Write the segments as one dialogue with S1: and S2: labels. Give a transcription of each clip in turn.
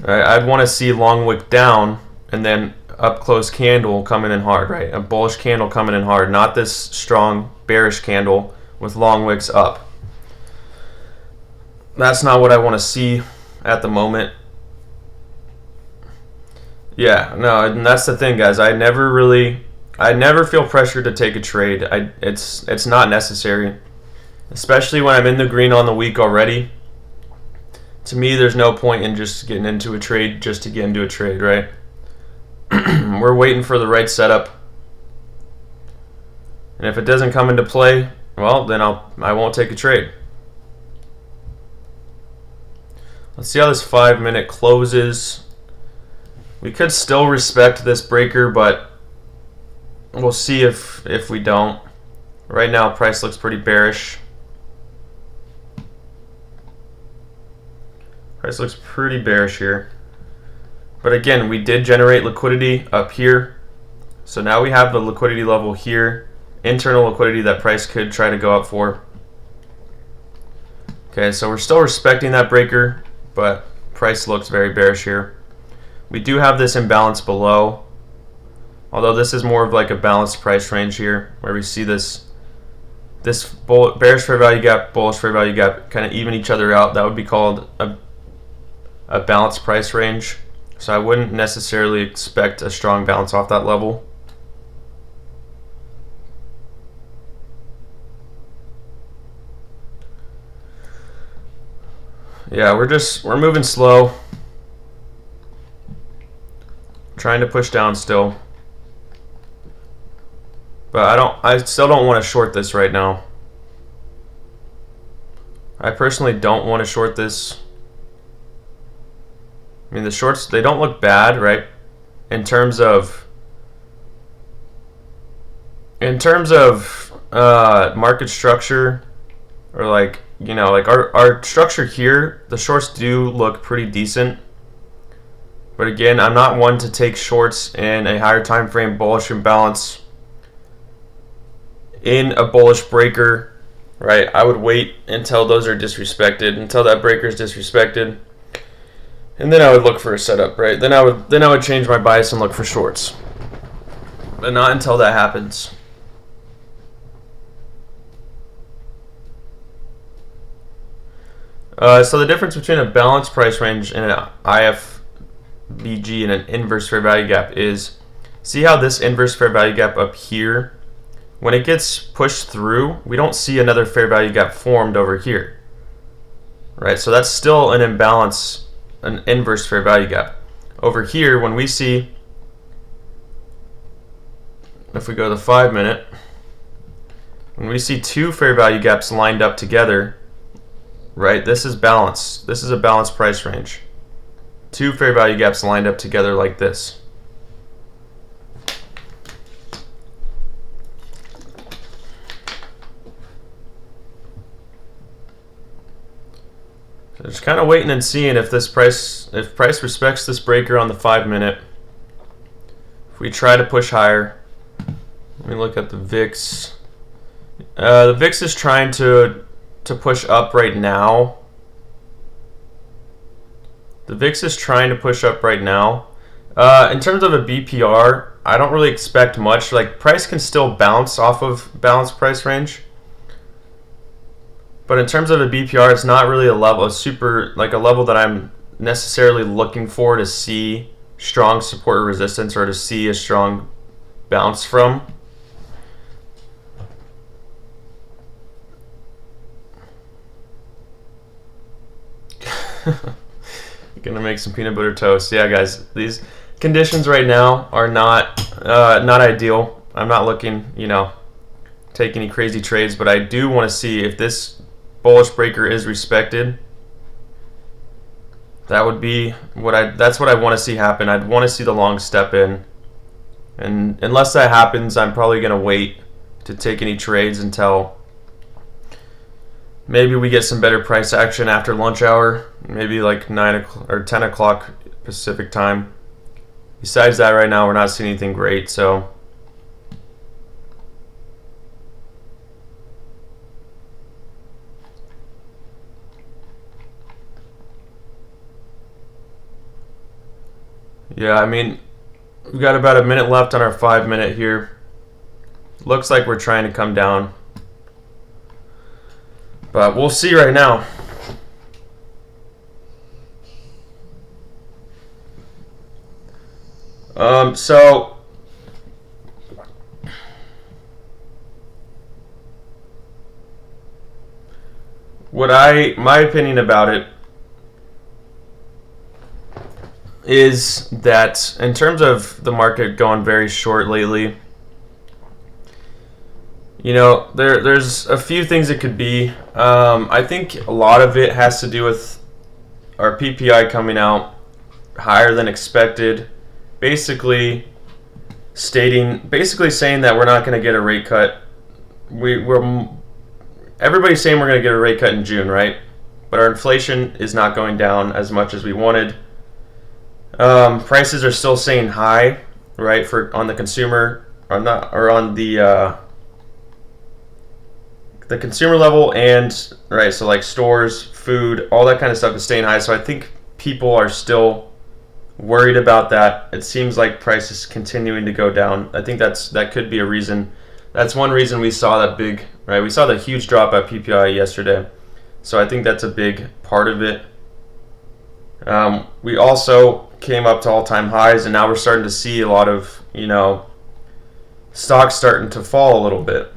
S1: Right? I'd want to see long wick down and then up close candle coming in hard, right? A bullish candle coming in hard, not this strong bearish candle with long wicks up. That's not what I want to see at the moment. Yeah, no, and that's the thing, guys. I never feel pressured to take a trade. It's not necessary, especially when I'm in the green on the week already. To me, there's no point in just getting into a trade just to get into a trade, right? We're waiting for the right setup, and if it doesn't come into play, well, then I won't take a trade. Let's see how this 5-minute closes. We could still respect this breaker, but we'll see if we don't. Right now, price looks pretty bearish. Price looks pretty bearish here. But again, we did generate liquidity up here. So now we have the liquidity level here. Internal liquidity that price could try to go up for. Okay, so we're still respecting that breaker, but price looks very bearish here. We do have this imbalance below, although this is more of like a balanced price range here, where we see this bearish fair value gap, bullish fair value gap kind of even each other out. That would be called a balanced price range. So I wouldn't necessarily expect a strong bounce off that level. Yeah, we're moving slow. Trying to push down still. But I still don't want to short this right now. I personally don't want to short this. I mean, the shorts, they don't look bad, right? In terms of market structure, or like, you know, like our structure here, the shorts do look pretty decent. But again, I'm not one to take shorts in a higher time frame bullish imbalance in a bullish breaker, right? I would wait until those are disrespected, until that breaker is disrespected, and then I would look for a setup, right? Then I would change my bias and look for shorts, but not until that happens. So the difference between a balanced price range and an IFBG and an inverse fair value gap is, see how this inverse fair value gap up here, when it gets pushed through, we don't see another fair value gap formed over here, right? So that's still an imbalance, an inverse fair value gap. Over here, when we see, if we go to the 5-minute, when we see two fair value gaps lined up together, right? This is balance. This is a balanced price range. Two fair value gaps lined up together like this. So just kind of waiting and seeing if price respects this breaker on the 5-minute. If we try to push higher, let me look at the VIX. The VIX is trying to push up right now. The VIX is trying to push up right now. In terms of a BPR, I don't really expect much. Like, price can still bounce off of balanced price range. But in terms of a BPR, it's not really a level, a level that I'm necessarily looking for to see strong support or resistance, or to see a strong bounce from. Gonna make some peanut butter toast. Yeah, guys, these conditions right now are not ideal. I'm not looking, take any crazy trades, but I do want to see if this bullish breaker is respected. That would be that's what I want to see happen. I'd want to see the long step in, and unless that happens, I'm probably gonna wait to take any trades until maybe we get some better price action after lunch hour, maybe like 9 o'clock or 10 o'clock Pacific time. Besides that, right now we're not seeing anything great, so Yeah, I mean, we've got about a minute left on our 5 minute here. Looks like we're trying to come down, but we'll see right now. So my opinion about it is that in terms of the market going very short lately, you know, there's a few things it could be. I think a lot of it has to do with our PPI coming out higher than expected, basically saying that we're not going to get a rate cut. Everybody's saying we're going to get a rate cut in June, right? But our inflation is not going down as much as we wanted. Prices are still staying high, right? On the consumer, on the consumer level, and right, so like stores, food, all that kind of stuff is staying high. So I think people are still worried about that. It seems like prices continuing to go down. I think that could be a reason. That's one reason we saw that big, right? We saw the huge drop at PPI yesterday. So I think that's a big part of it. We also came up to all-time highs, and now we're starting to see a lot of, stocks starting to fall a little bit.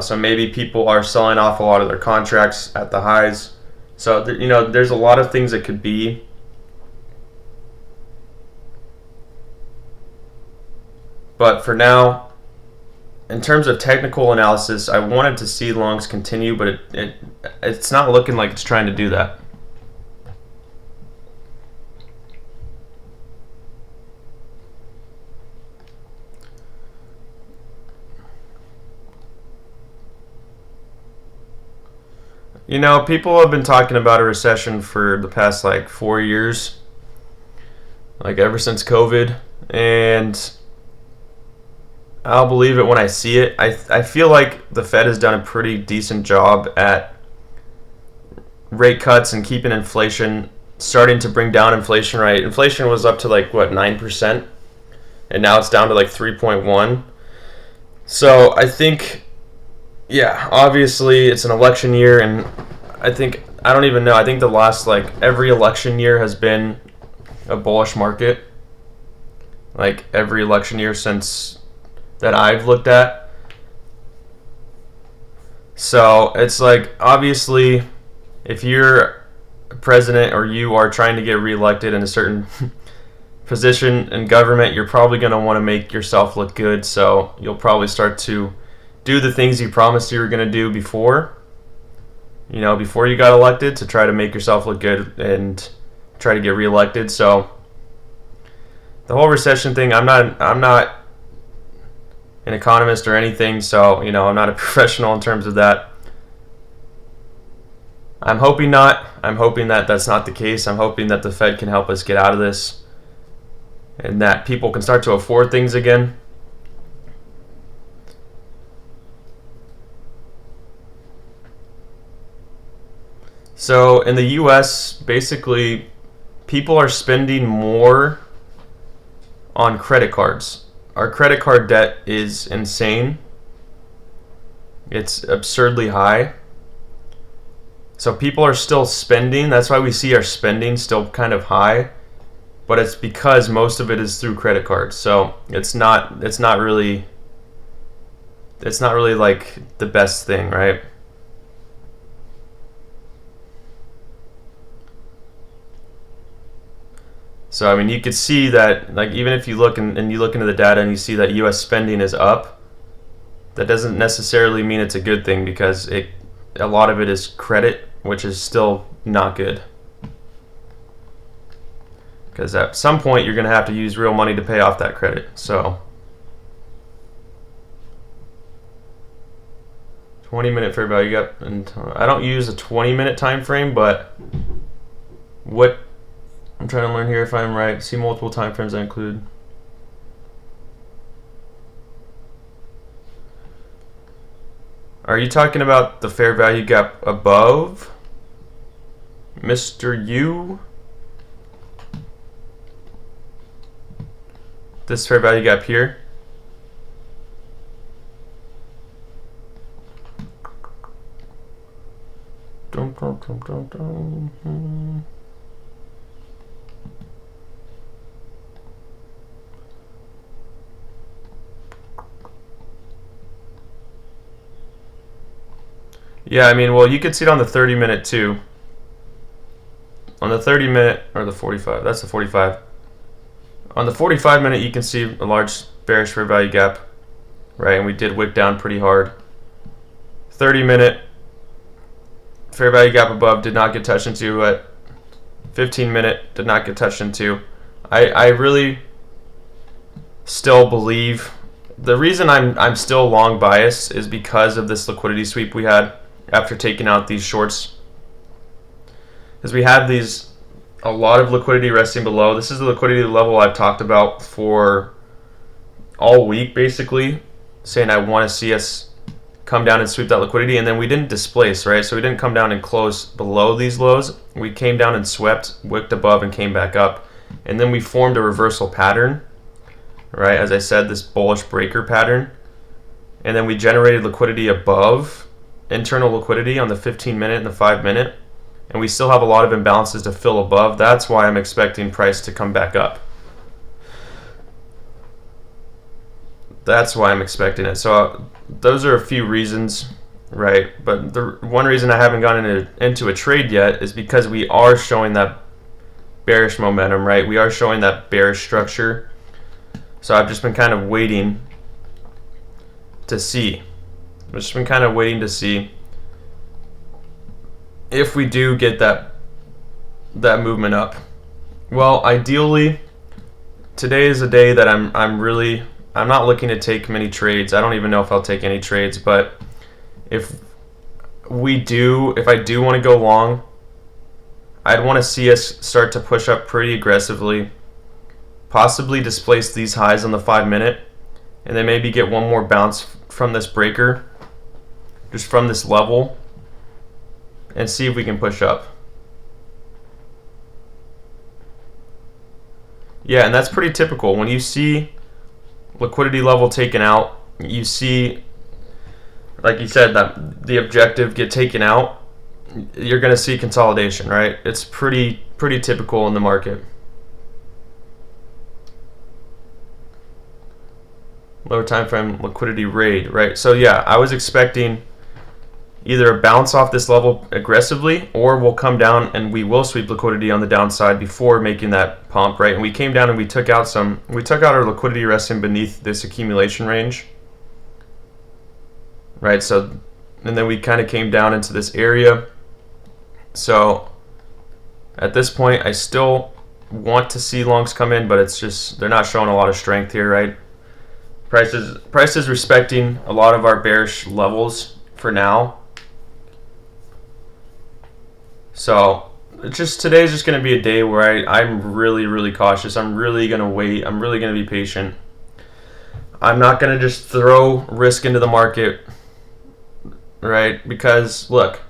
S1: So maybe people are selling off a lot of their contracts at the highs. So, there's a lot of things that could be. But for now, in terms of technical analysis, I wanted to see longs continue, but it's not looking like it's trying to do that. People have been talking about a recession for the past 4 years, ever since COVID, and I'll believe it when I see it. I feel like the Fed has done a pretty decent job at rate cuts and keeping inflation, starting to bring down inflation, right? Inflation was up to 9%, and now it's down to 3.1. So I think, yeah, obviously it's an election year, and I don't even know. I think the last, every election year has been a bullish market. Every election year since that I've looked at. So it's obviously, if you're a president or you are trying to get reelected in a certain position in government, you're probably going to want to make yourself look good. So you'll probably start to do the things you promised you were going to do before you got elected, to try to make yourself look good and try to get reelected. So the whole recession thing, I'm not an economist or anything, so I'm not a professional in terms of that. I'm hoping not. I'm hoping that that's not the case. I'm hoping that the Fed can help us get out of this, and that people can start to afford things again. So in the US, basically, people are spending more on credit cards. Our credit card debt is insane. It's absurdly high. So people are still spending. That's why we see our spending still kind of high. But it's because most of it is through credit cards. So it's not really the best thing, right? So I mean, you could see that, even if you look and you look into the data and you see that U.S. spending is up, that doesn't necessarily mean it's a good thing, because a lot of it is credit, which is still not good. Because at some point you're going to have to use real money to pay off that credit. So 20-minute fair value gap, and I don't use a 20-minute time frame, but what I'm trying to learn here if I'm right. See multiple time frames I include. Are you talking about the fair value gap above, Mr. U? this fair value gap here. Yeah, I mean, well, you could see it on the 30-minute too. On the 30-minute, or the 45, that's the 45. On the 45-minute, you can see a large bearish fair value gap, right? And we did wick down pretty hard. 30-minute fair value gap above did not get touched into. At 15-minute did not get touched into. I really still believe the reason I'm still long biased is because of this liquidity sweep we had after taking out these shorts. Because we had a lot of liquidity resting below. This is the liquidity level I've talked about for all week, basically, saying I want to see us come down and sweep that liquidity, and then we didn't displace, right? So we didn't come down and close below these lows. We came down and swept, wicked above, and came back up. And then we formed a reversal pattern, right? As I said, this bullish breaker pattern. And then we generated liquidity above internal liquidity on the 15-minute and the 5-minute. And we still have a lot of imbalances to fill above. That's why I'm expecting price to come back up. That's why I'm expecting it. So those are a few reasons, right? But the one reason I haven't gone into a trade yet is because we are showing that bearish momentum, right? We are showing that bearish structure. So I've just been kind of waiting to see. I've just been kind of waiting to see if we do get that movement up. Well, ideally, today is a day that I'm not looking to take many trades. I don't even know if I'll take any trades, but if I do want to go long, I'd want to see us start to push up pretty aggressively, possibly displace these highs on the 5-minute, and then maybe get one more bounce from this breaker, just from this level, and see if we can push up. Yeah, and that's pretty typical. When you see liquidity level taken out, you see, like you said, that the objective get taken out, you're going to see consolidation, right? It's pretty typical in the market. Lower time frame liquidity raid, right? So yeah, I was expecting either a bounce off this level aggressively, or we'll come down and we will sweep liquidity on the downside before making that pump, right? And we came down and we took out our liquidity resting beneath this accumulation range, right? So, and then we kind of came down into this area. So at this point, I still want to see longs come in, but it's just, they're not showing a lot of strength here, right? Price is respecting a lot of our bearish levels for now. So today's just going to be a day where I'm really cautious. I'm really going to wait. I'm really going to be patient. I'm not going to just throw risk into the market, right? Because look,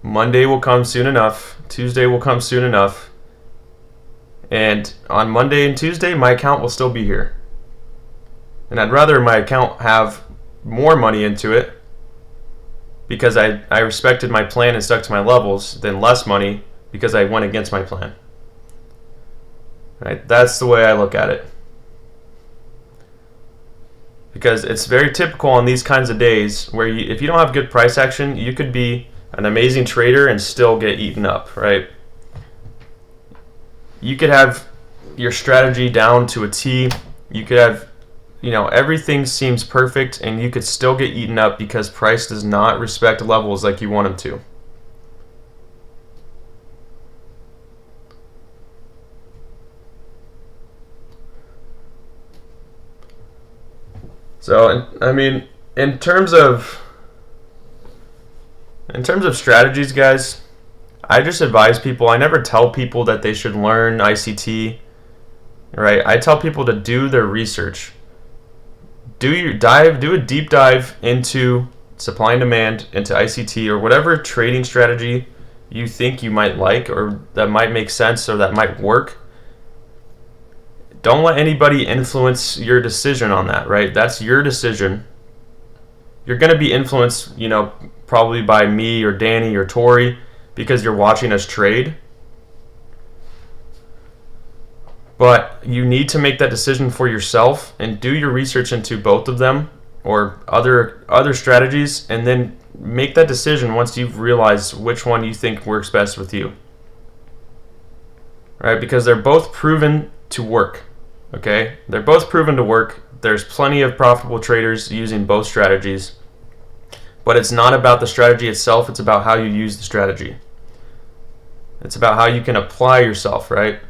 S1: Monday will come soon enough. Tuesday will come soon enough. And on Monday and Tuesday, my account will still be here. And I'd rather my account have more money into it, because I respected my plan and stuck to my levels, than less money because I went against my plan. Right? That's the way I look at it. Because it's very typical on these kinds of days where if you don't have good price action, you could be an amazing trader and still get eaten up, right? You could have your strategy down to a T. You could have, everything seems perfect, and you could still get eaten up because price does not respect levels like you want him to. So, I mean, in terms of strategies, guys, I just advise people. I never tell people that they should learn ICT, right? I tell people to do their research. Do a deep dive into supply and demand, into ICT, or whatever trading strategy you think you might like, or that might make sense, or that might work. don't let anybody influence your decision on that, right? That's your decision. You're going to be influenced, probably by me or Danny or Tori because you're watching us trade. But you need to make that decision for yourself and do your research into both of them or other strategies, and then make that decision once you've realized which one you think works best with you. Right? Because they're both proven to work. Okay? They're both proven to work. There's plenty of profitable traders using both strategies. But it's not about the strategy itself, it's about how you use the strategy. It's about how you can apply yourself, right?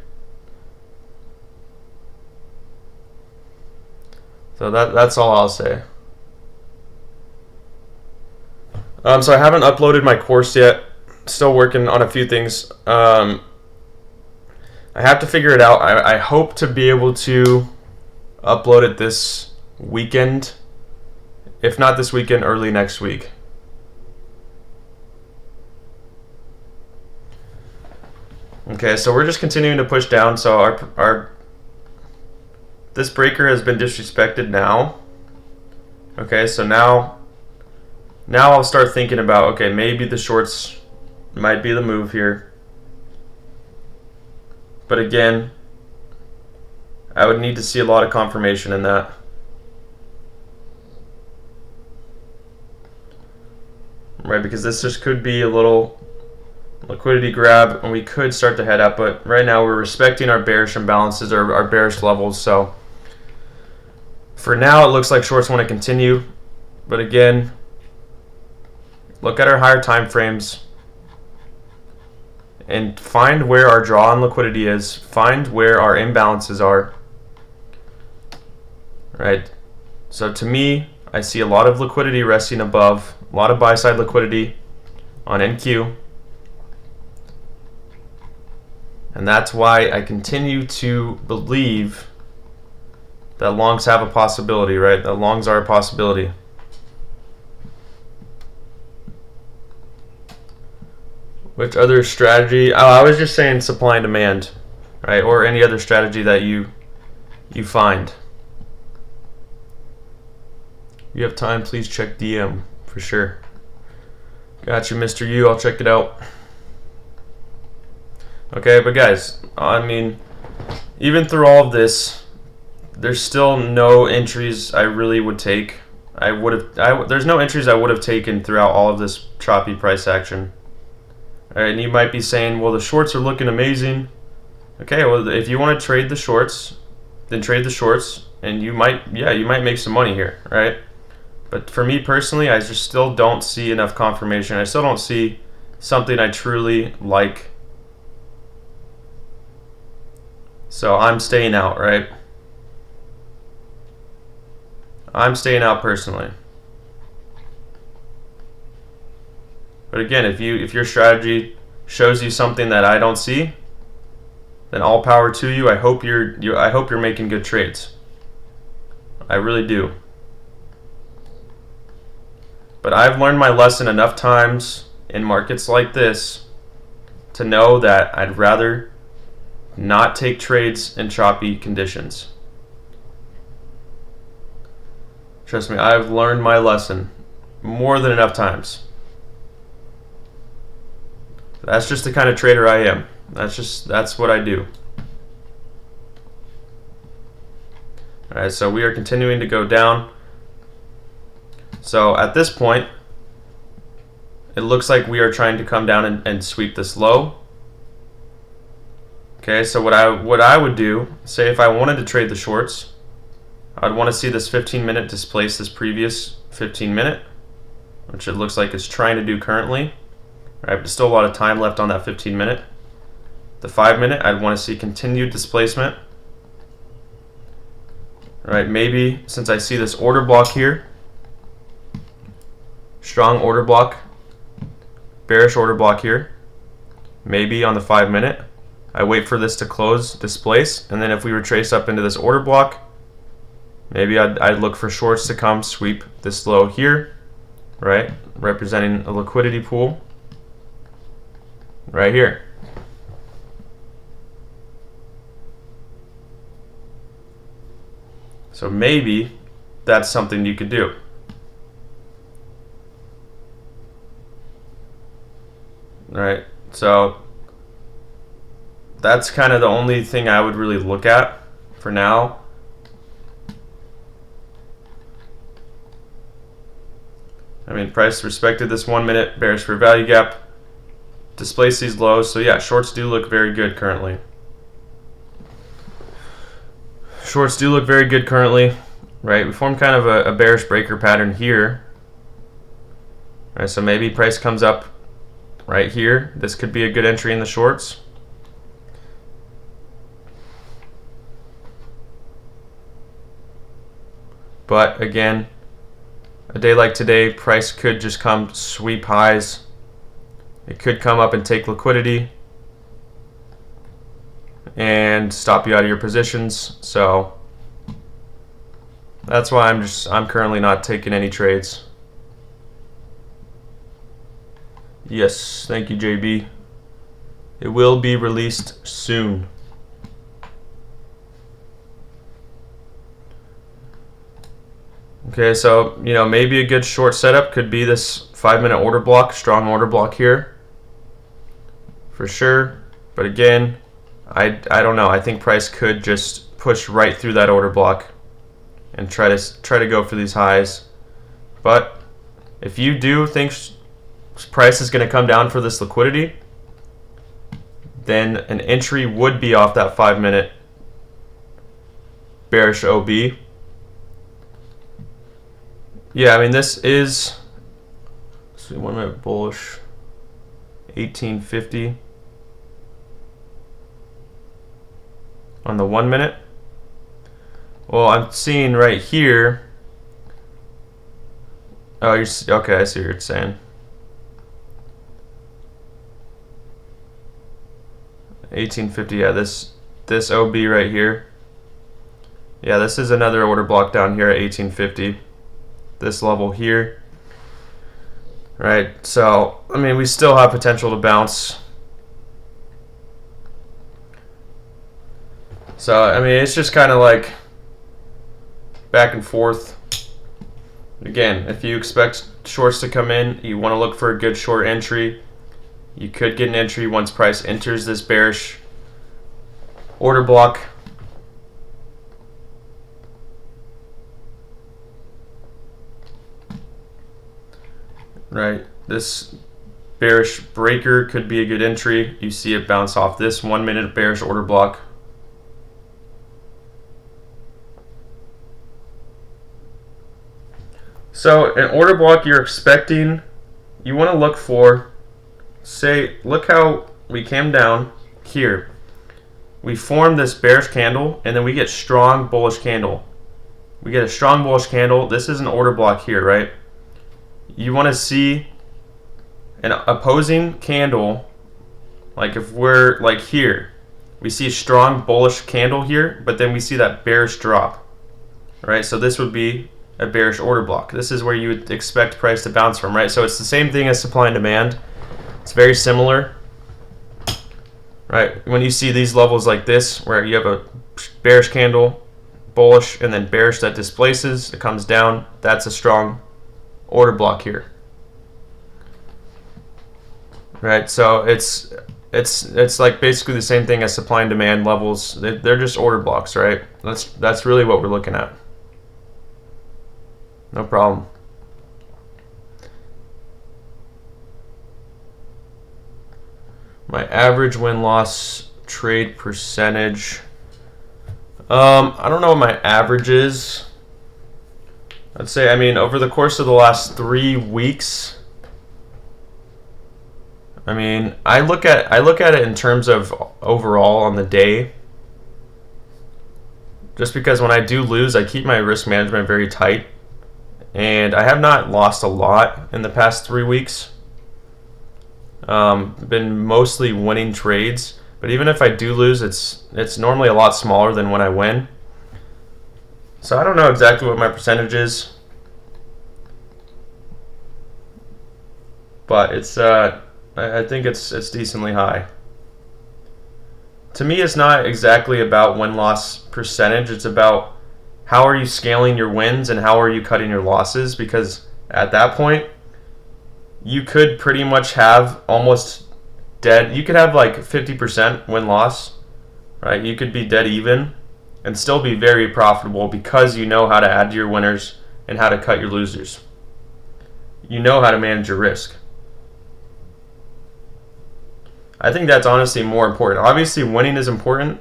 S1: So that's all I'll say. So I haven't uploaded my course yet. Still working on a few things. I have to figure it out. I hope to be able to upload it this weekend. If not this weekend, early next week. Okay, so we're just continuing to push down. So our this breaker has been disrespected now. Okay, so now I'll start thinking about, okay, maybe the shorts might be the move here. But again, I would need to see a lot of confirmation in that. Right, because this just could be a little liquidity grab and we could start to head up, but right now we're respecting our bearish imbalances or our bearish levels. So for now it looks like shorts want to continue, but again, look at our higher time frames and find where our draw on liquidity is, find where our imbalances are. Right, so to me, I see a lot of liquidity resting above, a lot of buy side liquidity on NQ. And that's why I continue to believe that longs have a possibility, right? That longs are a possibility. Which other strategy? Oh, I was just saying supply and demand, right? Or any other strategy that you find. If you have time, please check DM for sure. Got you, Mr. U. I'll check it out. Okay, but guys, I mean, even through all of this, there's still no entries I really would take. There's no entries I would have taken throughout all of this choppy price action. All right, and you might be saying, well, the shorts are looking amazing. Okay, well, if you want to trade the shorts, then trade the shorts, and you might make some money here, right? But for me personally, I just still don't see enough confirmation. I still don't see something I truly like. So I'm staying out, right? I'm staying out personally. But again, if your strategy shows you something that I don't see, then all power to you. I hope you're making good trades. I really do. But I've learned my lesson enough times in markets like this to know that I'd rather not take trades in choppy conditions. Trust me, I've learned my lesson more than enough times. That's just the kind of trader I am. That's what I do. Alright, so we are continuing to go down. So at this point, it looks like we are trying to come down and sweep this low. Okay, so what I would do, say if I wanted to trade the shorts, I'd want to see this 15-minute displace this previous 15-minute, which it looks like it's trying to do currently. Right, but still a lot of time left on that 15-minute. The 5-minute, I'd want to see continued displacement. Right, maybe since I see this order block here, strong order block, bearish order block here, maybe on the 5-minute, I wait for this to close, displace, and then if we retrace up into this order block, maybe I'd look for shorts to come sweep this low here, right, representing a liquidity pool right here. So maybe that's something you could do. All right, so that's kind of the only thing I would really look at for now. I mean, price respected this 1 minute bearish for value gap, displaced these lows. So yeah, shorts do look very good currently. Shorts do look very good currently, right? We formed kind of a bearish breaker pattern here. All right, so maybe price comes up right here. This could be a good entry in the shorts. But again, a day like today, price could just come sweep highs. It could come up and take liquidity and stop you out of your positions. So that's why I'm currently not taking any trades. Yes, thank you, JB. It will be released soon. Okay, so maybe a good short setup could be this 5-minute order block, strong order block here, for sure. But again, I don't know. I think price could just push right through that order block and try to go for these highs. But if you do think price is going to come down for this liquidity, then an entry would be off that 5-minute bearish OB. Yeah, I mean, this is, let's see, 1 minute bullish, 1850 on the 1 minute. Well, I'm seeing right here. Oh, okay, I see what you're saying. 1850, yeah, this OB right here. Yeah, this is another order block down here at 1850. This level here, right? So I mean, we still have potential to bounce. So I mean, it's just kind of like back and forth. Again, if you expect shorts to come in, you want to look for a good short entry. You could get an entry once price enters this bearish order block. Right, this bearish breaker could be a good entry. You see it bounce off this 1 minute bearish order block. So an order block you're expecting, you want to look for, say, look how we came down here. We formed this bearish candle, and then we get strong bullish candle. We get a strong bullish candle. This is an order block here, right? You want to see an opposing candle, like if we're like here, we see a strong bullish candle here, but then we see that bearish drop, right? So this would be a bearish order block. This is where you would expect price to bounce from, right? So it's the same thing as supply and demand. It's very similar, right? When you see these levels like this, where you have a bearish candle, bullish, and then bearish that displaces, it comes down, that's a strong order block here, right? So it's like basically the same thing as supply and demand levels. They're just order blocks, right? That's really what we're looking at. No problem. My average win-loss trade percentage. I don't know what my average is. I'd say, I mean, over the course of the last 3 weeks, I mean, I look at it in terms of overall on the day. Just because when I do lose, I keep my risk management very tight, and I have not lost a lot in the past 3 weeks. Been mostly winning trades, but even if I do lose, it's normally a lot smaller than when I win. So I don't know exactly what my percentage is, but it's I think it's decently high. To me, it's not exactly about win-loss percentage. It's about how are you scaling your wins and how are you cutting your losses? Because at that point, you could pretty much have almost dead. You could have like 50% win loss, right? You could be dead even and still be very profitable because you know how to add to your winners and how to cut your losers. You know how to manage your risk. I think that's honestly more important. Obviously, winning is important.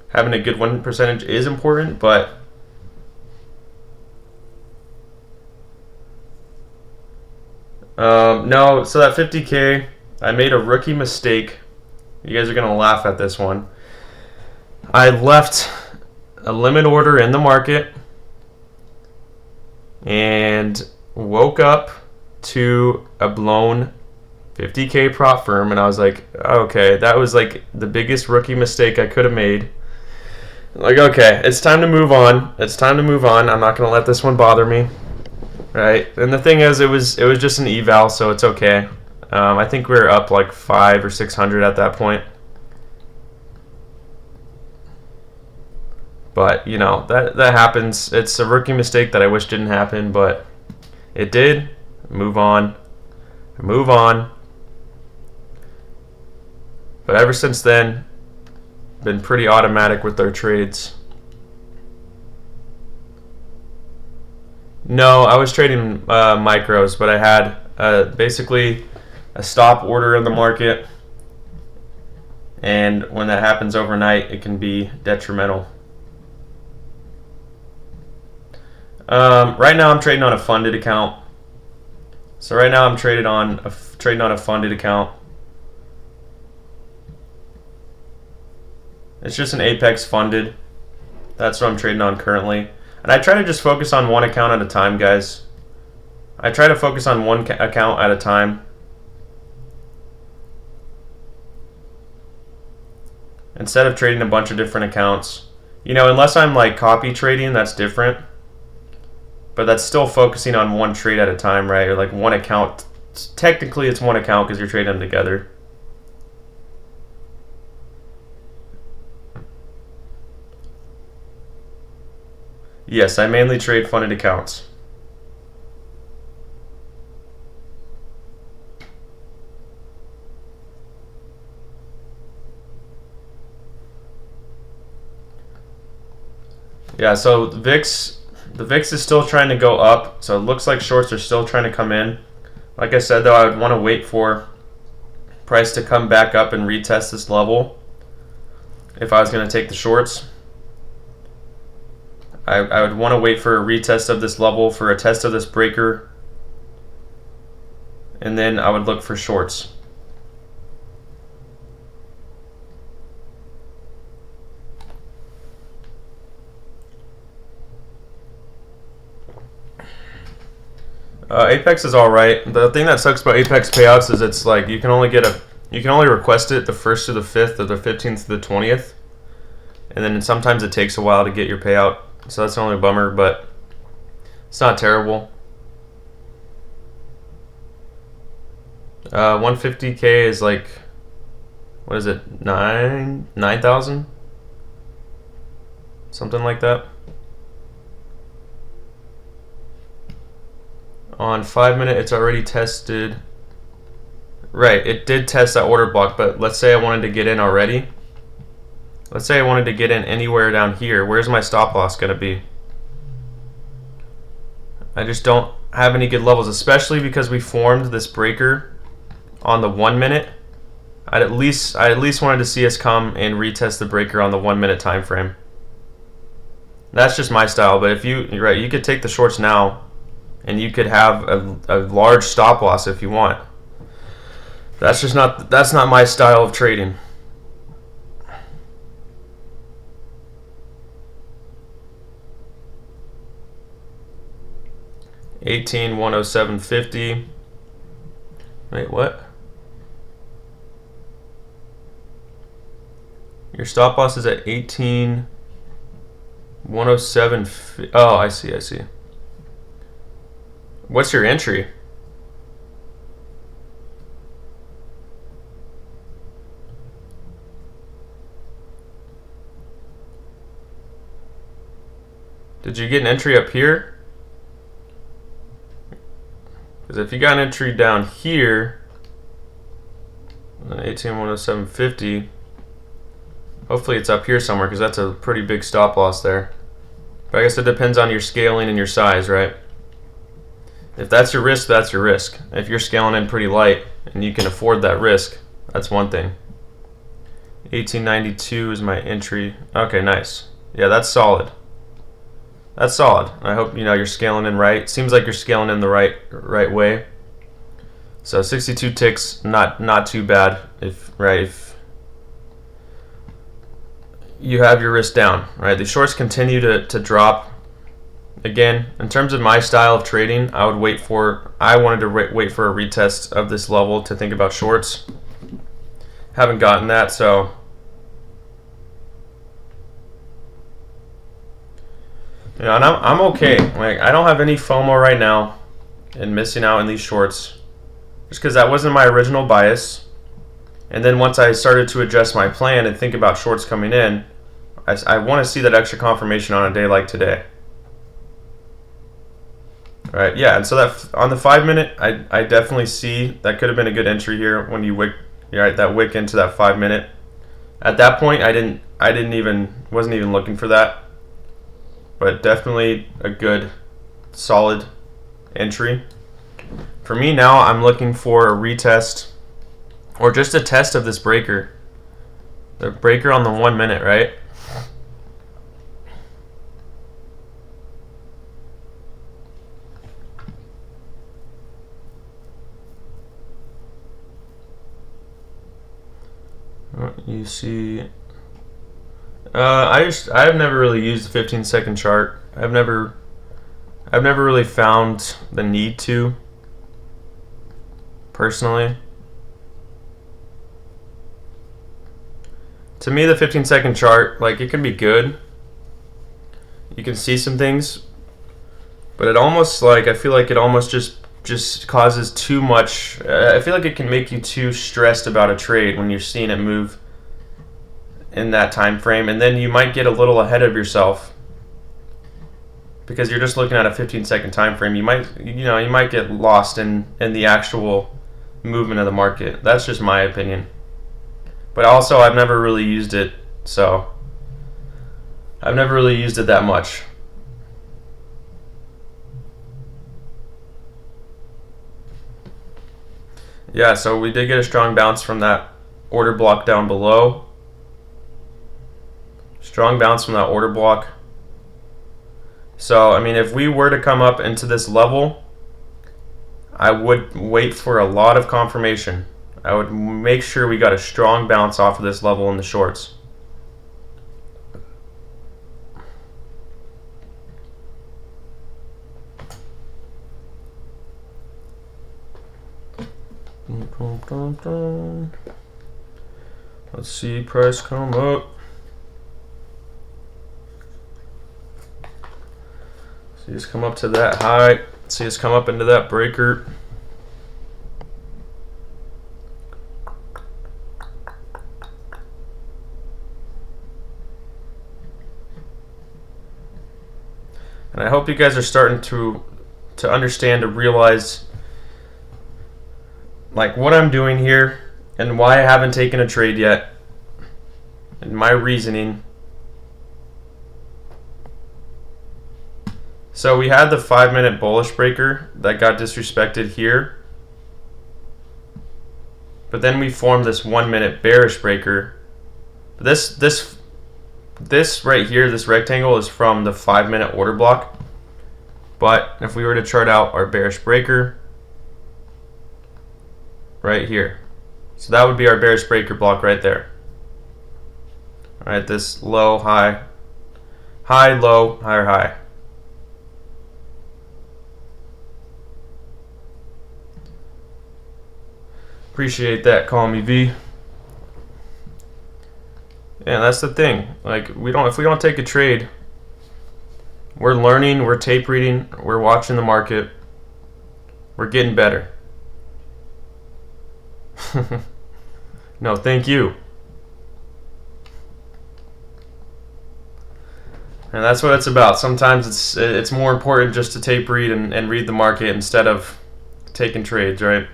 S1: Having a good win percentage is important, but no, so that 50K, I made a rookie mistake. You guys are going to laugh at this one. I left a limit order in the market and woke up to a blown 50K prop firm, and I was like, okay, that was like the biggest rookie mistake I could have made. Like, okay, it's time to move on. It's time to move on. I'm not going to let this one bother me. Right, and the thing is, it was just an eval, so it's okay. I think we were up like 500 or 600 at that point. But you know that happens. It's a rookie mistake that I wish didn't happen, but it did. Move on, move on. But ever since then, been pretty automatic with our trades. No, I was trading micros, but I had basically a stop order in the market, and when that happens overnight, it can be detrimental. Right now, I'm trading on a funded account. So right now, I'm trading on a funded account. It's just an Apex funded. That's what I'm trading on currently. And I try to just focus on one account at a time, guys. I try to focus on one account at a time. Instead of trading a bunch of different accounts. You know, unless I'm like copy trading, that's different. But that's still focusing on one trade at a time, right? Or like one account. Technically, it's one account because you're trading them together. Yes, I mainly trade funded accounts. Yeah, so the VIX is still trying to go up, so it looks like shorts are still trying to come in. Like I said, though, I would want to wait for price to come back up and retest this level if I was going to take the shorts. I would want to wait for a retest of this level, for a test of this breaker, and then I would look for shorts. Apex is all right. The thing that sucks about Apex payouts is it's like you can only request it the 1st to the 5th or the 15th to the 20th, and then sometimes it takes a while to get your payout. So that's the only bummer, but it's not terrible. 150K is like, what is it, 9,000? Something like that. On 5 minute, it's already tested. Right, it did test that order block, but let's say I wanted to get in already. Let's say I wanted to get in anywhere down here. Where's my stop loss going to be? I just don't have any good levels, especially because we formed this breaker on the 1 minute. I at least wanted to see us come and retest the breaker on the 1 minute time frame. That's just my style, but if you're right, you could take the shorts now and you could have a large stop loss if you want. That's not my style of trading. $18,107.50. Wait, what? Your stop loss is at 18,107. Oh, I see. What's your entry? Did you get an entry up here? Because if you got an entry down here, 18,107.50, hopefully it's up here somewhere because that's a pretty big stop loss there. But I guess it depends on your scaling and your size, right? If that's your risk, that's your risk. If you're scaling in pretty light and you can afford that risk, that's one thing. 1892 is my entry. Okay, nice. Yeah, that's solid. That's solid. I hope you're scaling in right. Seems like you're scaling in the right way. So 62 ticks, not too bad if you have your risk down, right? The shorts continue to drop. Again, in terms of my style of trading, I wanted to wait for a retest of this level to think about shorts. Haven't gotten that, so and I'm okay. Like, I don't have any FOMO right now in missing out in these shorts, just because that wasn't my original bias. And then once I started to adjust my plan and think about shorts coming in, I want to see that extra confirmation on a day like today. All right, yeah, and so that on the 5 minute, I definitely see that could have been a good entry here when you that wick into that 5 minute. At that point, wasn't even looking for that, but definitely a good, solid entry. For me now, I'm looking for a retest or just a test of this breaker. The breaker on the 1 minute, right? You see, I've never really used the 15-second chart. I've never really found the need to, personally. To me, the 15-second chart, like, it can be good. You can see some things, but it almost, like, I feel like it almost just causes too much. I feel like it can make you too stressed about a trade when you're seeing it move in that time frame, and then you might get a little ahead of yourself because you're just looking at a 15-second time frame. You might get lost in the actual movement of the market. That's just my opinion. But also, I've never really used it, so I've never really used it that much. Yeah, so we did get a strong bounce from that order block down below. Strong bounce from that order block. So, I mean, if we were to come up into this level, I would wait for a lot of confirmation. I would make sure we got a strong bounce off of this level in the shorts. Let's see price come up. See us come up to that high. See us come up into that breaker. And I hope you guys are starting to understand, to realize like what I'm doing here and why I haven't taken a trade yet and my reasoning. So we had the 5-minute bullish breaker that got disrespected here, but then we formed this 1-minute bearish breaker. This right here, this rectangle, is from the 5-minute order block. But if we were to chart out our bearish breaker right here, so that would be our bearish breaker block right there. All right, this low, high, high, low, higher, high. Appreciate that, call me V. And that's the thing. Like, if we don't take a trade, we're learning, we're tape reading, we're watching the market, we're getting better. No, thank you. And that's what it's about. Sometimes it's more important just to tape read and read the market instead of taking trades, right?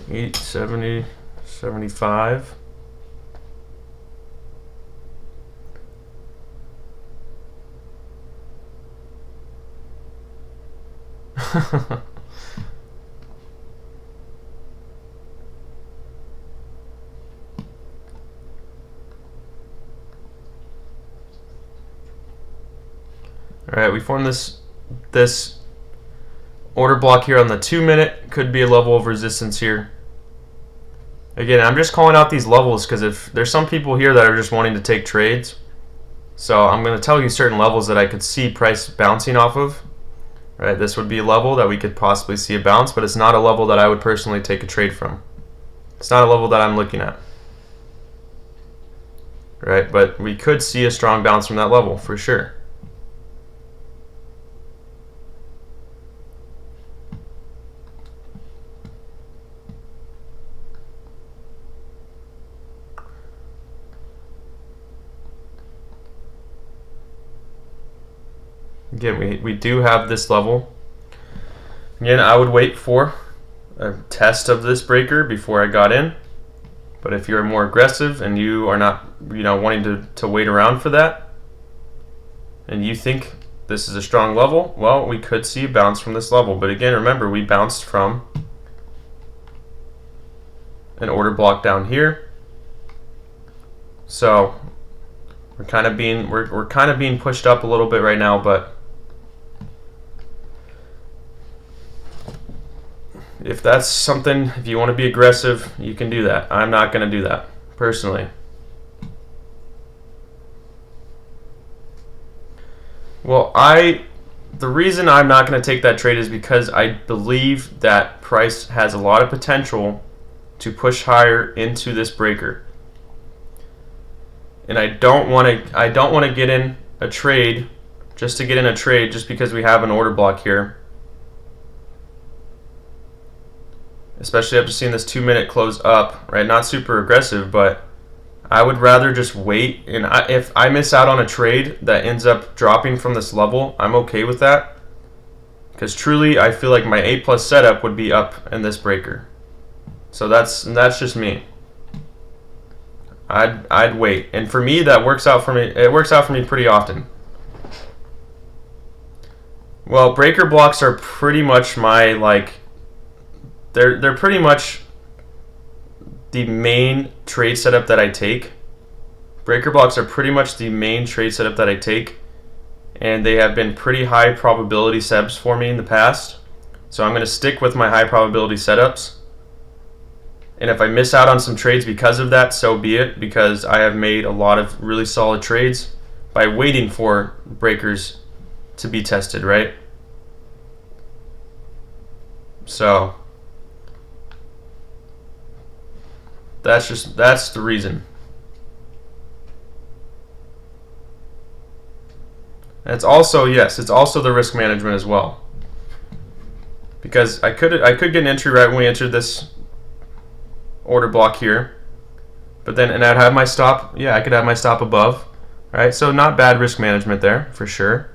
S1: $8.70, $75. All right, we formed this order block here on the 2 minute. Could be a level of resistance here. Again, I'm just calling out these levels because if there's some people here that are just wanting to take trades, so I'm going to tell you certain levels that I could see price bouncing off of. Right, this would be a level that we could possibly see a bounce, but it's not a level that I would personally take a trade from. It's not a level that I'm looking at. Right, but we could see a strong bounce from that level for sure. Again, we do have this level. Again, I would wait for a test of this breaker before I got in. But if you're more aggressive and you are not, wanting to wait around for that, and you think this is a strong level, well, we could see a bounce from this level. But again, remember, we bounced from an order block down here. So we're kind of being pushed up a little bit right now, but if that's something, if you want to be aggressive, you can do that. I'm not going to do that, personally. Well, the reason I'm not going to take that trade is because I believe that price has a lot of potential to push higher into this breaker. And I don't want to get in a trade just to get in a trade just because we have an order block here. Especially after seeing this 2 minute close up, right? Not super aggressive, but I would rather just wait. And if I miss out on a trade that ends up dropping from this level, I'm okay with that. Because truly, I feel like my A+ setup would be up in this breaker. So that's just me. I'd wait, and for me, that works out for me. It works out for me pretty often. Well, breaker blocks are pretty much my They're pretty much the main trade setup that I take. Breaker blocks are pretty much the main trade setup that I take, and they have been pretty high probability setups for me in the past. So I'm going to stick with my high probability setups. And if I miss out on some trades because of that, so be it, because I have made a lot of really solid trades by waiting for breakers to be tested, right? So that's the reason. It's also the risk management as well. Because I could get an entry right when we entered this order block here, but then I'd have my stop. Yeah, I could have my stop above, right? So not bad risk management there for sure.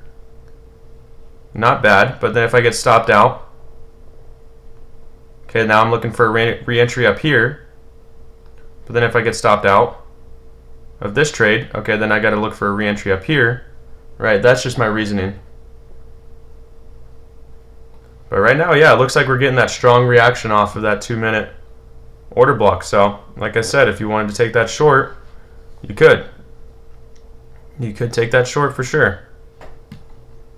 S1: Not bad, but then if I get stopped out, okay, now I'm looking for a re-entry up here. But then if I get stopped out of this trade, okay, then I got to look for a re-entry up here, right? That's just my reasoning. But right now, yeah, it looks like we're getting that strong reaction off of that 2 minute order block. So, like I said, if you wanted to take that short, you could. You could take that short for sure.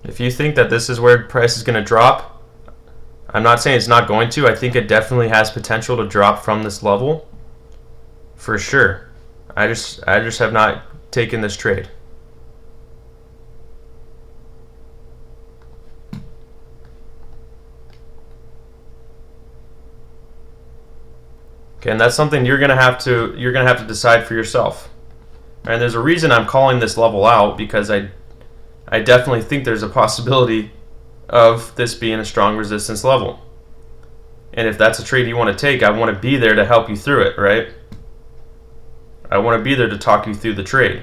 S1: If you think that this is where price is going to drop, I'm not saying it's not going to. I think it definitely has potential to drop from this level. For sure. I just have not taken this trade. Okay, and that's something you're gonna have to decide for yourself. And there's a reason I'm calling this level out, because I definitely think there's a possibility of this being a strong resistance level. And if that's a trade you want to take, I want to be there to help you through it, right? I want to be there to talk you through the trade.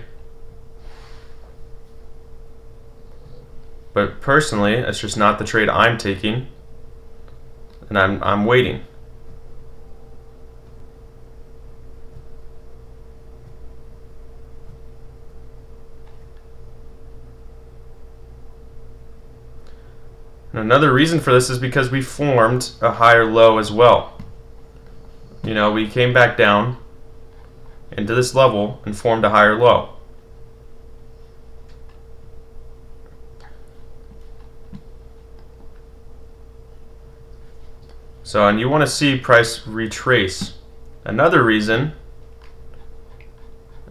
S1: But personally, it's just not the trade I'm taking, and I'm waiting. And another reason for this is because we formed a higher low as well. You know, we came back down into this level and formed a higher low. So, and you want to see price retrace. Another reason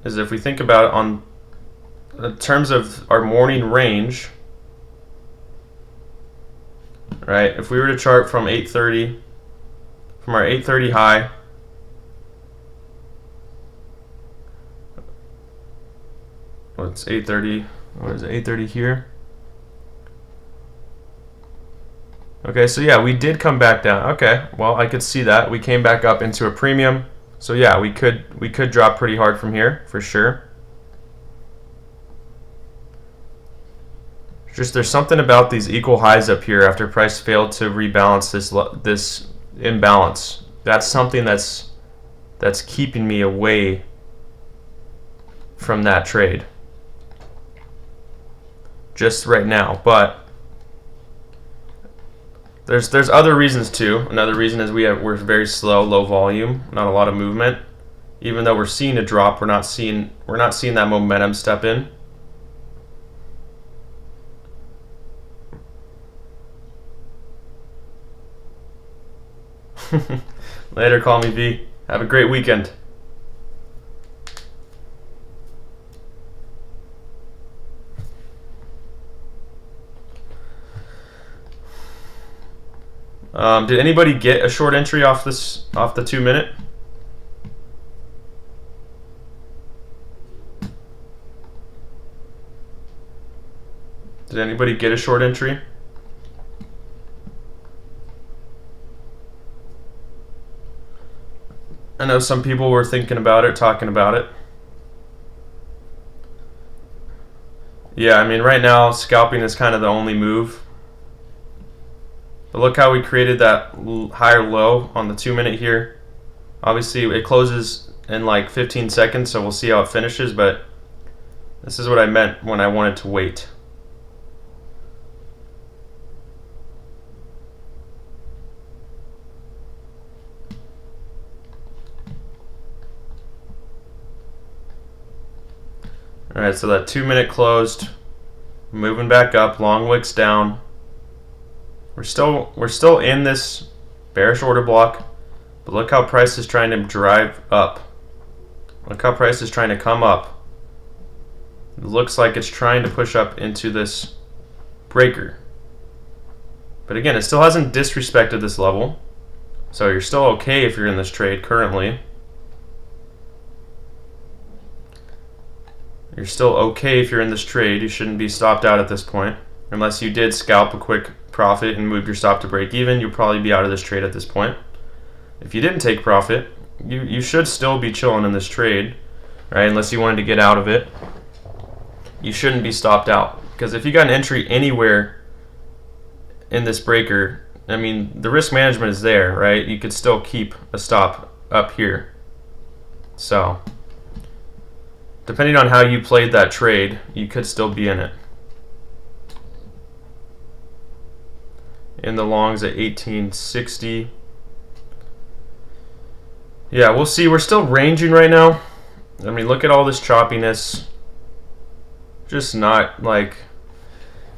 S1: is if we think about it on in terms of our morning range, right? If we were to chart from 8:30, from our 8:30 high, what's 8:30? What is it? 8:30 here. Okay, so yeah, we did come back down. Okay, well, I could see that. We came back up into a premium. So yeah, we could drop pretty hard from here, for sure. Just there's something about these equal highs up here after price failed to rebalance this imbalance. That's something that's keeping me away from that trade. Just right now, but there's other reasons too. Another reason is we're very slow, low volume, not a lot of movement. Even though we're seeing a drop, we're not seeing that momentum step in. Later, call me V. Have a great weekend. Did anybody get a short entry off the 2-minute? Did anybody get a short entry? I know some people were thinking about it, talking about it. Yeah, I mean, right now, scalping is kind of the only move. But look how we created that higher low on the 2-minute here. Obviously, it closes in like 15 seconds, so we'll see how it finishes, but this is what I meant when I wanted to wait. All right, so that 2-minute closed, moving back up, long wicks down. We're still in this bearish order block, but look how price is trying to drive up. Look how price is trying to come up. It looks like it's trying to push up into this breaker. But again, it still hasn't disrespected this level, so you're still okay if you're in this trade currently. You're still okay if you're in this trade. You shouldn't be stopped out at this point. Unless you did scalp a quick profit and moved your stop to break even, you'll probably be out of this trade at this point. If you didn't take profit, you should still be chilling in this trade, right? Unless you wanted to get out of it. You shouldn't be stopped out. Because if you got an entry anywhere in this breaker, I mean, the risk management is there, right? You could still keep a stop up here. So, depending on how you played that trade, you could still be in it. In the longs at 1860. Yeah, we'll see. We're still ranging right now. I mean, look at all this choppiness. Just not like...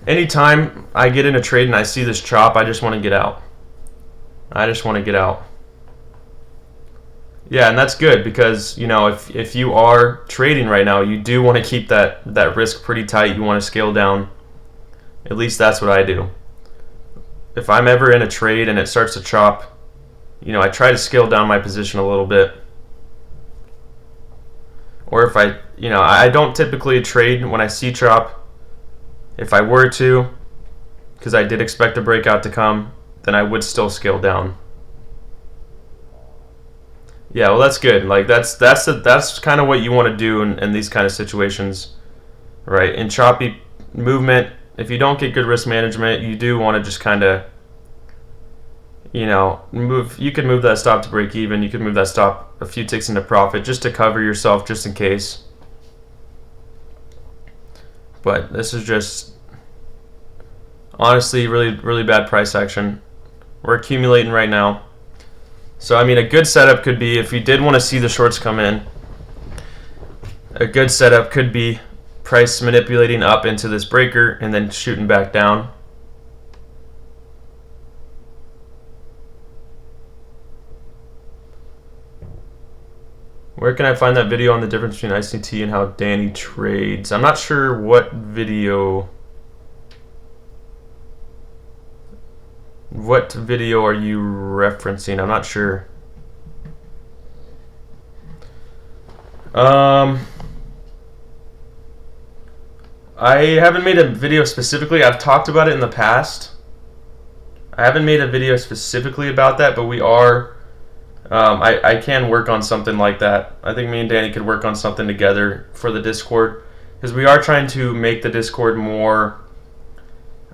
S1: Anytime I get in a trade and I see this chop, I just want to get out. I just want to get out. Yeah, and that's good because, you know, if you are trading right now, you do want to keep that risk pretty tight. You want to scale down. At least that's what I do. If I'm ever in a trade and it starts to chop, you know, I try to scale down my position a little bit. Or if I don't typically trade when I see chop. If I were to, because I did expect a breakout to come, then I would still scale down. Yeah, well, that's good. Like that's kind of what you want to do in these kind of situations, right? In choppy movement, if you don't get good risk management, you do want to just kind of, move. You could move that stop to break even. You could move that stop a few ticks into profit just to cover yourself, just in case. But this is just honestly really, really bad price action. We're accumulating right now. So, I mean, a good setup could be, if you did want to see the shorts come in, a good setup could be price manipulating up into this breaker and then shooting back down. Where can I find that video on the difference between ICT and how Danny trades? I'm not sure what video. What video are you referencing? I'm not sure. I haven't made a video specifically. I've talked about it in the past. I haven't made a video specifically about that, but we are. I can work on something like that. I think me and Danny could work on something together for the Discord, because we are trying to make the Discord more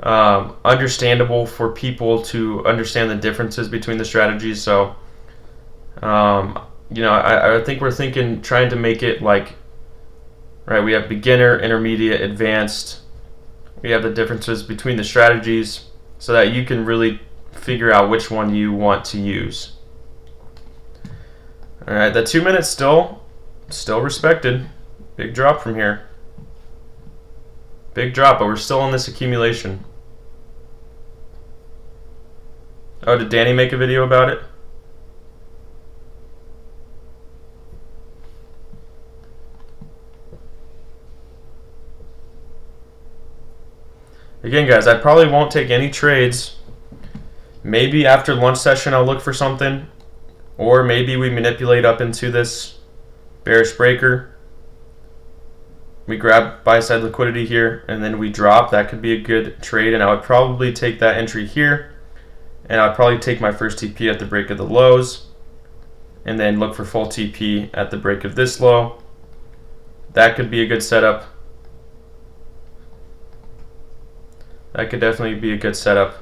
S1: understandable for people to understand the differences between the strategies. So, I think we're trying to make it like, right, we have beginner, intermediate, advanced. We have the differences between the strategies so that you can really figure out which one you want to use. All right, that 2 minutes still respected. Big drop from here. Big drop, but we're still in this accumulation. Oh, did Danny make a video about it? Again, guys, I probably won't take any trades. Maybe after lunch session I'll look for something. Or maybe we manipulate up into this bearish breaker. We grab buy side liquidity here, and then we drop. That could be a good trade, and I would probably take that entry here. And I'd probably take my first TP at the break of the lows, and then look for full TP at the break of this low. That could be a good setup. That could definitely be a good setup.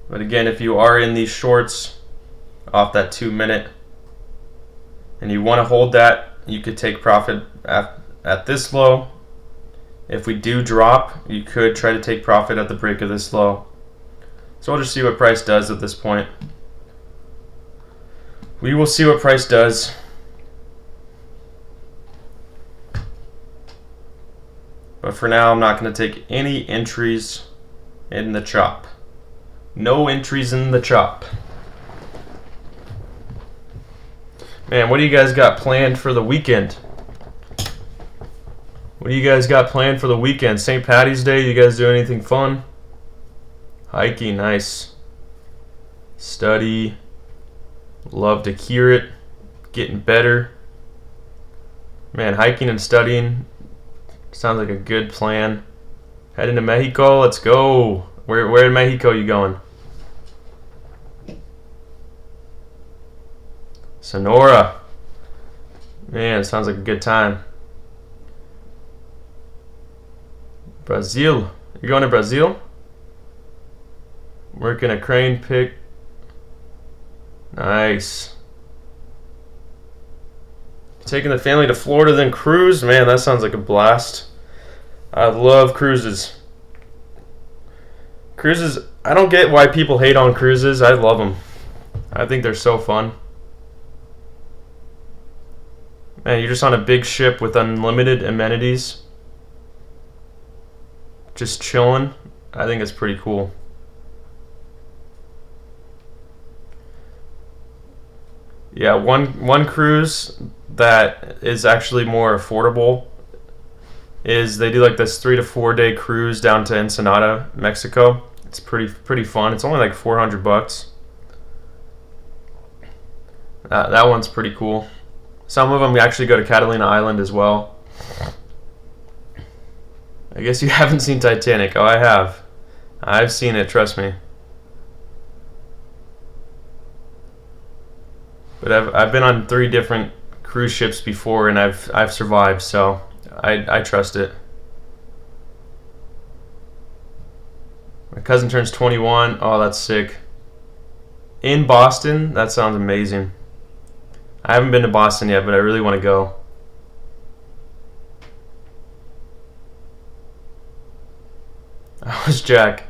S1: But again, if you are in these shorts off that 2 minute and you want to hold that, you could take profit at this low. If we do drop, you could try to take profit at the break of this low. So we'll just see what price does at this point. We will see what price does. But for now, I'm not going to take any entries in the chop. No entries in the chop. Man, what do you guys got planned for the weekend? What do you guys got planned for the weekend? St. Patty's Day, you guys do anything fun? Hiking, nice. Study. Love to hear it. Getting better. Man, hiking and studying sounds like a good plan. Heading to Mexico, let's go. Where in Mexico are you going? Sonora. Man, sounds like a good time. Brazil. You're going to Brazil? Working a crane pick. Nice. Taking the family to Florida, then cruise? Man, that sounds like a blast. I love cruises. Cruises, I don't get why people hate on cruises. I love them. I think they're so fun. Man, you're just on a big ship with unlimited amenities. Just chilling. I think it's pretty cool. Yeah, one cruise that is actually more affordable is they do like this 3 to 4 day cruise down to Ensenada, Mexico. It's pretty fun. It's only like $400. That one's pretty cool. Some of them actually go to Catalina Island as well. I guess you haven't seen Titanic. Oh, I have. I've seen it, trust me. But I've been on 3 different cruise ships before, and I've survived, so I trust it. My cousin turns 21. Oh, that's sick. In Boston? That sounds amazing. I haven't been to Boston yet, but I really want to go. I was Jack.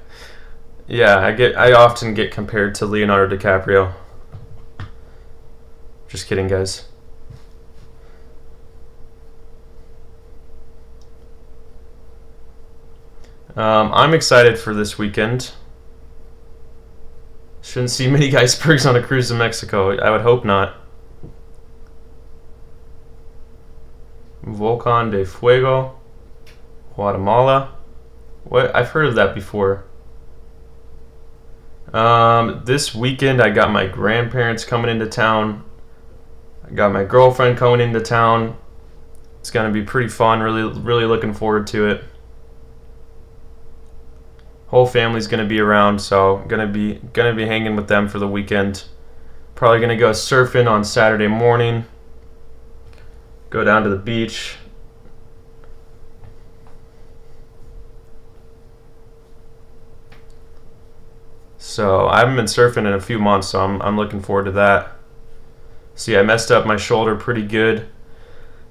S1: Yeah, I often get compared to Leonardo DiCaprio. Just kidding, guys. I'm excited for this weekend. Shouldn't see many icebergs on a cruise to Mexico. I would hope not. Volcán de Fuego, Guatemala. What? I've heard of that before. This weekend I got my grandparents coming into town. I got my girlfriend coming into town. It's gonna be pretty fun. Really looking forward to it. Whole family's gonna be around, so gonna be hanging with them for the weekend. Probably gonna go surfing on Saturday morning. Go down to the beach. So I haven't been surfing in a few months, so I'm looking forward to that. See, I messed up my shoulder pretty good,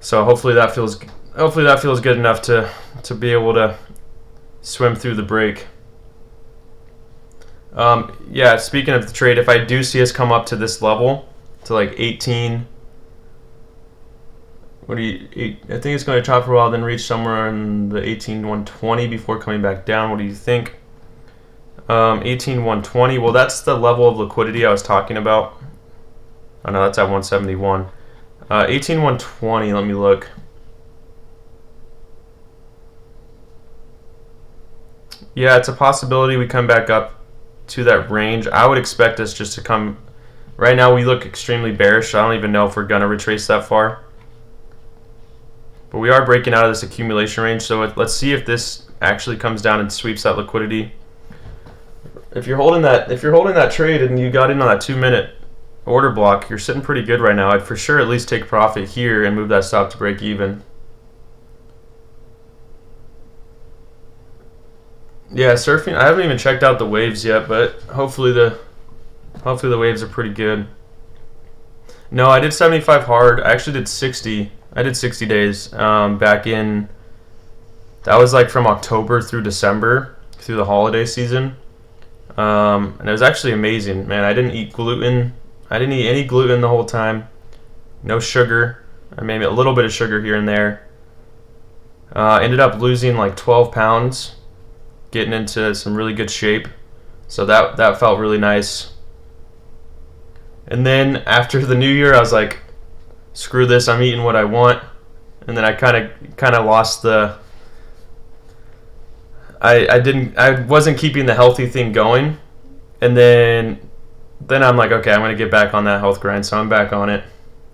S1: so hopefully that feels good enough to be able to swim through the break. Yeah, speaking of the trade, if I do see us come up to this level, to like 18, I think it's going to chop for a while, then reach somewhere in the 18,120 before coming back down. What do you think? 18,120. Well, that's the level of liquidity I was talking about. Oh no, that's at 171. 18,120. Let me look. Yeah, it's a possibility we come back up to that range. I would expect us just to come. Right now, we look extremely bearish. I don't even know if we're gonna retrace that far. But we are breaking out of this accumulation range, so let's see if this actually comes down and sweeps that liquidity. If you're holding that trade and you got in on that 2-minute order block, you're sitting pretty good right now. I'd for sure at least take profit here and move that stop to break even. Yeah, surfing. I haven't even checked out the waves yet, but hopefully the waves are pretty good. No, I did 75 hard. I actually did 60. I did 60 days back in. That was like from October through December, through the holiday season. And it was actually amazing, man. I didn't eat gluten. I didn't eat any gluten the whole time. No sugar. I made a little bit of sugar here and there. Ended up losing like 12 pounds, getting into some really good shape. So that felt really nice. And then after the new year, I was like, screw this, I'm eating what I want. And then I kind of lost the. I wasn't keeping the healthy thing going, and then I'm like, okay, I'm gonna get back on that health grind, so I'm back on it,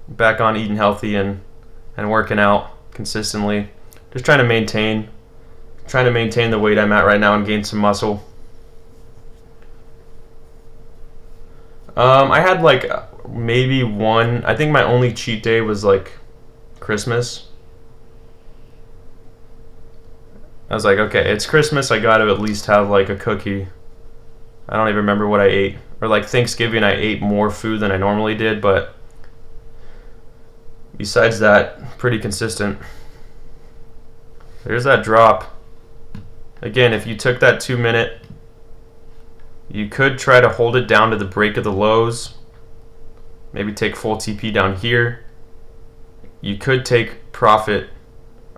S1: back on eating healthy and working out consistently, just trying to maintain the weight I'm at right now and gain some muscle. I had like maybe one. I think my only cheat day was like Christmas. I was like, okay, it's Christmas. I got to at least have like a cookie. I don't even remember what I ate. Or like Thanksgiving, I ate more food than I normally did, but besides that, pretty consistent. There's that drop. Again, if you took that 2-minute, you could try to hold it down to the break of the lows. Maybe take full TP down here. You could take profit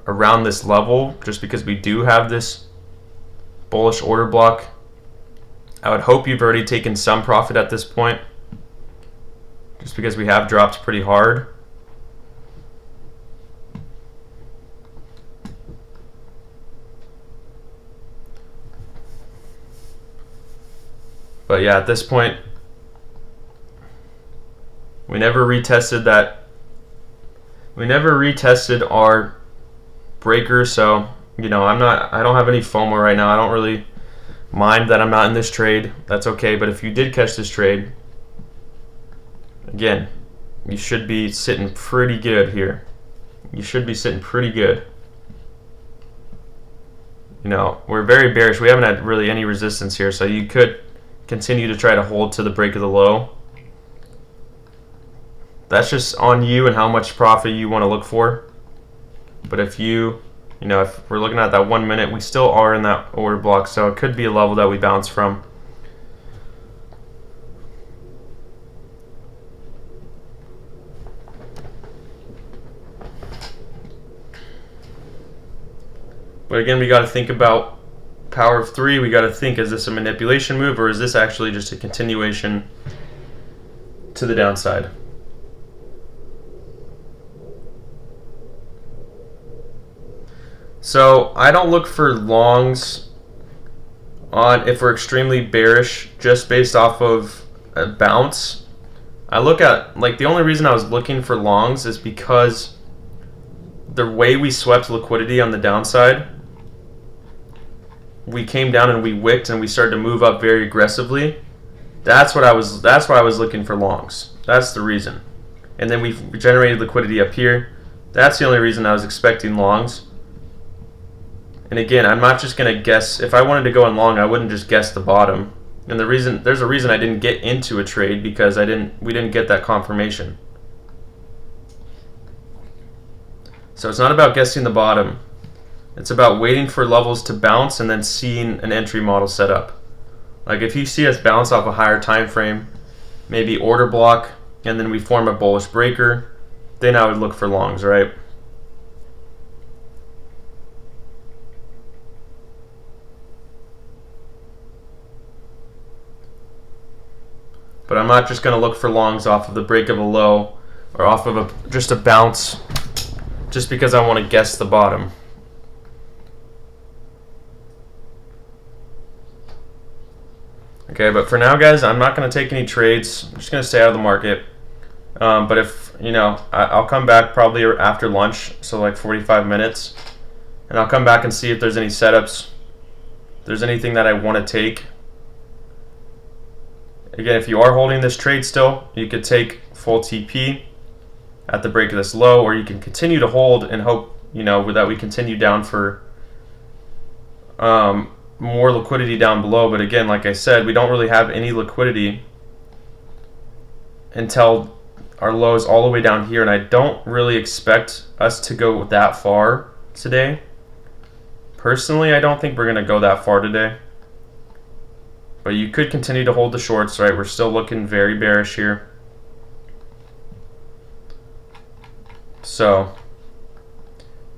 S1: around this level just because we do have this bullish order block. I would hope you've already taken some profit at this point just because we have dropped pretty hard. But yeah, at this point, we never retested that. We never retested our breaker, so You know, I don't have any FOMO right now. I don't really mind that I'm not in this trade. That's okay. But if you did catch this trade, again, you should be sitting pretty good here. You should be sitting pretty good. You know, we're very bearish. We haven't had really any resistance here, so you could continue to try to hold to the break of the low. That's just on you and how much profit you want to look for. But if you know, if we're looking at that 1 minute, we still are in that order block, so it could be a level that we bounce from. But again, we got to think about power of 3. We got to think, is this a manipulation move or is this actually just a continuation to the downside? So I don't look for longs on if we're extremely bearish just based off of a bounce. I look at, like, the only reason I was looking for longs is because the way we swept liquidity on the downside, we came down and we wicked and we started to move up very aggressively. That's why I was looking for longs. That's the reason. And then we generated liquidity up here. That's the only reason I was expecting longs. And again, I'm not just going to guess. If I wanted to go in long, I wouldn't just guess the bottom. And there's a reason I didn't get into a trade, because we didn't get that confirmation. So it's not about guessing the bottom. It's about waiting for levels to bounce and then seeing an entry model set up. Like if you see us bounce off a higher time frame, maybe order block, and then we form a bullish breaker, then I would look for longs, right? But I'm not just going to look for longs off of the break of a low or off of just a bounce just because I want to guess the bottom. Okay, but for now, guys, I'm not going to take any trades. I'm just going to stay out of the market. But if, you know, I'll come back probably after lunch, so like 45 minutes, and I'll come back and see if there's any setups, if there's anything that I want to take. Again, if you are holding this trade still, you could take full TP at the break of this low, or you can continue to hold and hope, you know, that we continue down for more liquidity down below. But again, like I said, we don't really have any liquidity until our low is all the way down here, and I don't really expect us to go that far today. Personally, I don't think we're going to go that far today. But you could continue to hold the shorts, right? We're still looking very bearish here. So,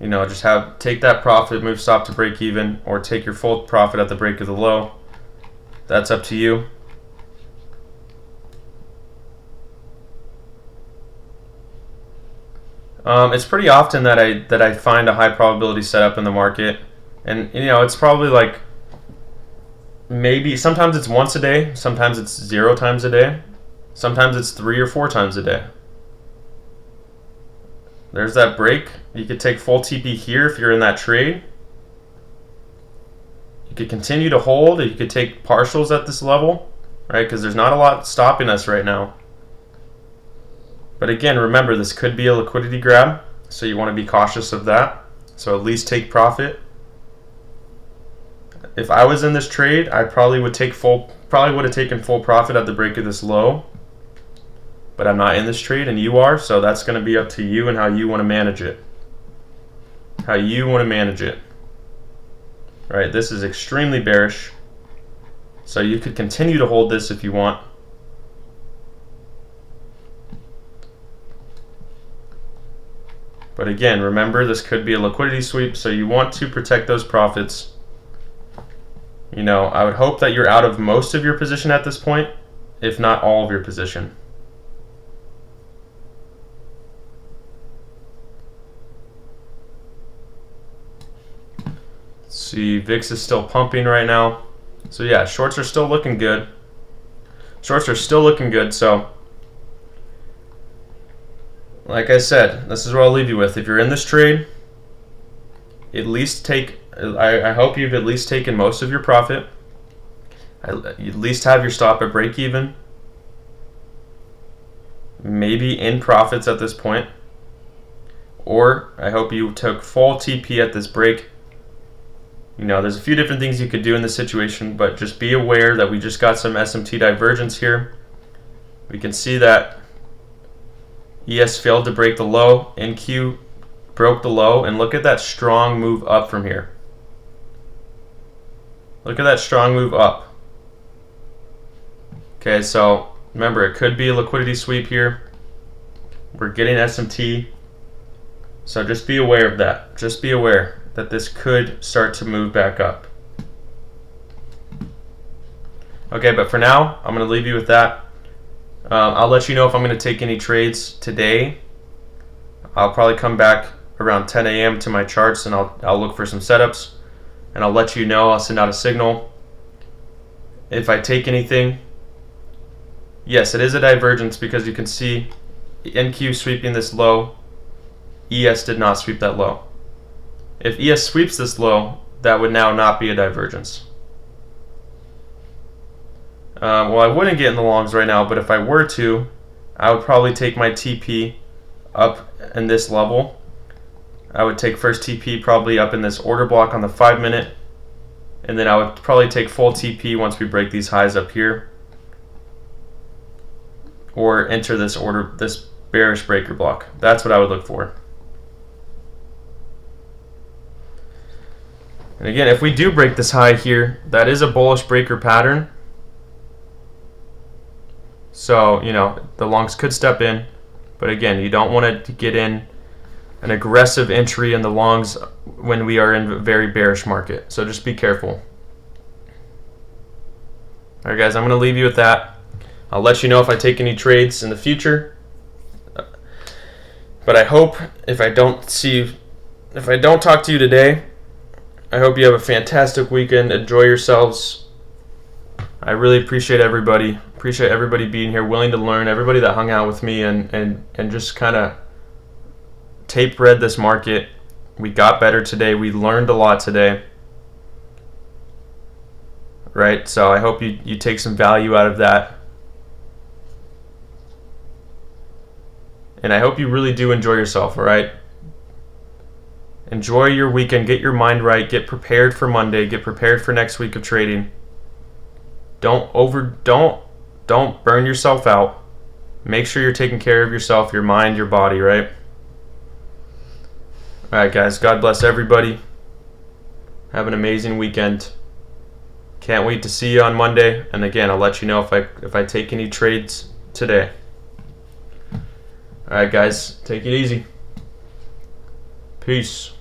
S1: you know, just take that profit, move stop to break even, or take your full profit at the break of the low. That's up to you. It's pretty often that I find a high probability setup in the market, and you know, it's probably like maybe sometimes it's once a day, sometimes it's 0 times a day, sometimes it's 3 or 4 times a day. There's that break. You could take full TP here if you're in that trade. You could continue to hold, or you could take partials at this level, right? Because there's not a lot stopping us right now. But again, remember, this could be a liquidity grab, so you want to be cautious of that. So at least take profit. If I was in this trade, I probably would have taken full profit at the break of this low. But I'm not in this trade, and you are, so that's going to be up to you and how you want to manage it. How you want to manage it. All right, this is extremely bearish. So you could continue to hold this if you want. But again, remember, this could be a liquidity sweep, so you want to protect those profits. You know, I would hope that you're out of most of your position at this point, if not all of your position. See, VIX is still pumping right now. So yeah, shorts are still looking good. Shorts are still looking good, so like I said, this is what I'll leave you with. If you're in this trade, at least take I hope you've at least taken most of your profit. You at least have your stop at break even. Maybe in profits at this point. Or I hope you took full TP at this break. You know, there's a few different things you could do in this situation, but just be aware that we just got some SMT divergence here. We can see that ES failed to break the low. NQ broke the low, and look at that strong move up from here. Look at that strong move up. Okay, so remember, it could be a liquidity sweep here. We're getting SMT. So just be aware of that. Just be aware that this could start to move back up. Okay, but for now, I'm going to leave you with that. I'll let you know if I'm going to take any trades today. I'll probably come back around 10 a.m. to my charts, and I'll look for some setups, and I'll let you know. I'll send out a signal. If I take anything, yes, it is a divergence because you can see NQ sweeping this low. ES did not sweep that low. If ES sweeps this low, that would now not be a divergence. Well, I wouldn't get in the longs right now, but if I were to, I would probably take my TP up in this level. I would take first TP probably up in this order block on the 5-minute, and then I would probably take full TP once we break these highs up here, or enter this bearish breaker block. That's what I would look for. And again, if we do break this high here, that is a bullish breaker pattern. So, you know, the longs could step in. But again, you don't want to get in an aggressive entry in the longs when we are in a very bearish market. So just be careful. All right, guys, I'm going to leave you with that. I'll let you know if I take any trades in the future. But I hope if I don't talk to you today, I hope you have a fantastic weekend. Enjoy yourselves. I really appreciate everybody. Appreciate everybody being here, willing to learn, everybody that hung out with me and just kind of tape read this market. We got better today. We learned a lot today. Right? So I hope you take some value out of that. And I hope you really do enjoy yourself, all right? Enjoy your weekend. Get your mind right. Get prepared for Monday. Get prepared for next week of trading. Don't burn yourself out. Make sure you're taking care of yourself, your mind, your body, right? All right, guys. God bless everybody. Have an amazing weekend. Can't wait to see you on Monday. And again, I'll let you know if I take any trades today. All right, guys. Take it easy. Peace.